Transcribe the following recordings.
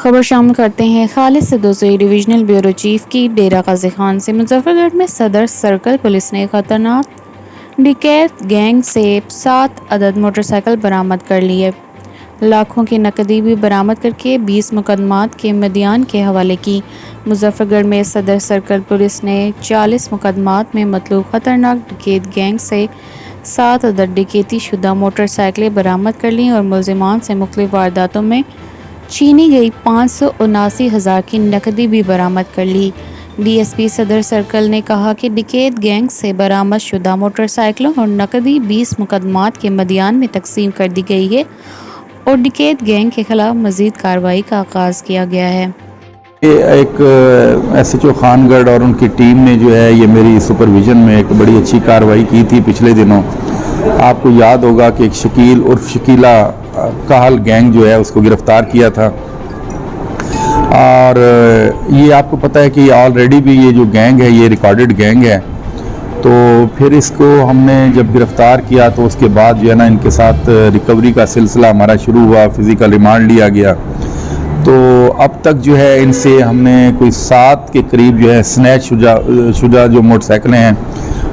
خبر شامل کرتے ہیں خالد سدوسی ڈویژنل بیورو چیف کی ڈیرہ غازی خان سے۔ مظفر گڑھ میں صدر سرکل پولیس نے خطرناک ڈکیت گینگ سے 7 عدد موٹر سائیکل برآمد کر لیے، لاکھوں کی نقدی بھی برآمد کرکے 20 مقدمات کے مدیان کے حوالے کی۔ مظفر گڑھ میں صدر سرکل پولیس نے 40 مقدمات میں مطلوب خطرناک ڈکیت گینگ سے 7 عدد ڈکیتی شدہ موٹر سائیکلیں برآمد کر لیں اور ملزمان سے مختلف وارداتوں میں چھینی گئی 579,000 کی نقدی بھی برآمد کر لی۔ ڈی ایس پی صدر سرکل نے کہا کہ ڈکیت گینگ سے برآمد شدہ موٹر سائیکلوں اور نقدی 20 مقدمات کے مدیان میں تقسیم کر دی گئی ہے اور ڈکیت گینگ کے خلاف مزید کارروائی کا آغاز کیا گیا ہے۔ ایک ایس ایچ او خان گڑھ اور ان کی ٹیم نے جو ہے یہ میری سپرویژن میں ایک بڑی اچھی کارروائی کی تھی پچھلے دنوں۔ آپ کو یاد ہوگا کہ ایک شکیل عرف شکیلا کاہل گینگ جو ہے اس کو گرفتار کیا تھا، اور یہ آپ کو پتہ ہے کہ آلریڈی بھی یہ جو گینگ ہے یہ ریکارڈڈ گینگ ہے۔ تو پھر اس کو ہم نے جب گرفتار کیا تو اس کے بعد جو ہے نا ان کے ساتھ ریکوری کا سلسلہ ہمارا شروع ہوا، فزیکل ریمانڈ لیا گیا۔ تو اب تک جو ہے ان سے ہم نے کوئی 7 کے قریب جو ہے سنیچ شدہ جو موٹر سائیکلیں ہیں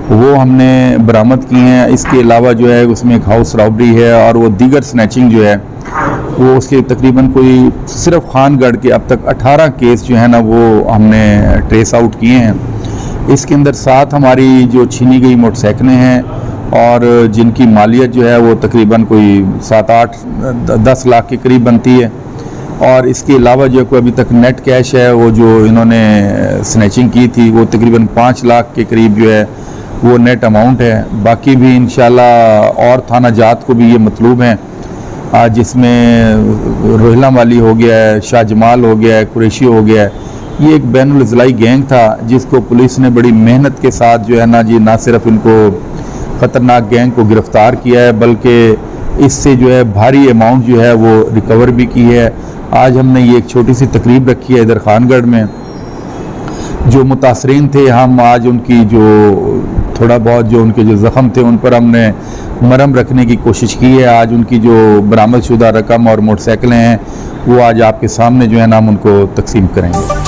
وہ ہم نے برآمد کی ہیں۔ اس کے علاوہ جو ہے اس میں ایک ہاؤس رابری ہے اور وہ دیگر سنیچنگ جو ہے وہ اس کے تقریباً کوئی صرف خان گڑھ کے اب تک 18 کیس جو ہے نا وہ ہم نے ٹریس آؤٹ کیے ہیں۔ اس کے اندر 7 ہماری جو چھینی گئی موٹر سائیکلیں ہیں اور جن کی مالیت جو ہے وہ تقریباً کوئی 7-8-10 لاکھ کے قریب بنتی ہے، اور اس کے علاوہ جو کوئی ابھی تک نیٹ کیش ہے وہ جو انہوں نے سنیچنگ کی تھی وہ تقریباً 5 لاکھ کے قریب جو ہے وہ نیٹ اماؤنٹ ہے۔ باقی بھی انشاءاللہ اور تھانہ جات کو بھی یہ مطلوب ہیں، جس میں روہیلا والی ہو گیا ہے، شاہ جمال ہو گیا ہے، قریشی ہو گیا ہے۔ یہ ایک بین الاضلاعی گینگ تھا جس کو پولیس نے بڑی محنت کے ساتھ جو ہے نا جی نہ صرف ان کو خطرناک گینگ کو گرفتار کیا ہے بلکہ اس سے جو ہے بھاری اماؤنٹ جو ہے وہ ریکور بھی کی ہے۔ آج ہم نے یہ ایک چھوٹی سی تقریب رکھی ہے ادھر خان گڑھ میں، جو متاثرین تھے ہم آج ان کی جو تھوڑا بہت جو ان کے جو زخم تھے ان پر ہم نے مرہم رکھنے کی کوشش کی ہے۔ آج ان کی جو برآمد شدہ رقم اور موٹر سائیکلیں ہیں وہ آج آپ کے سامنے جو ہے نا ہم ان کو تقسیم کریں گے۔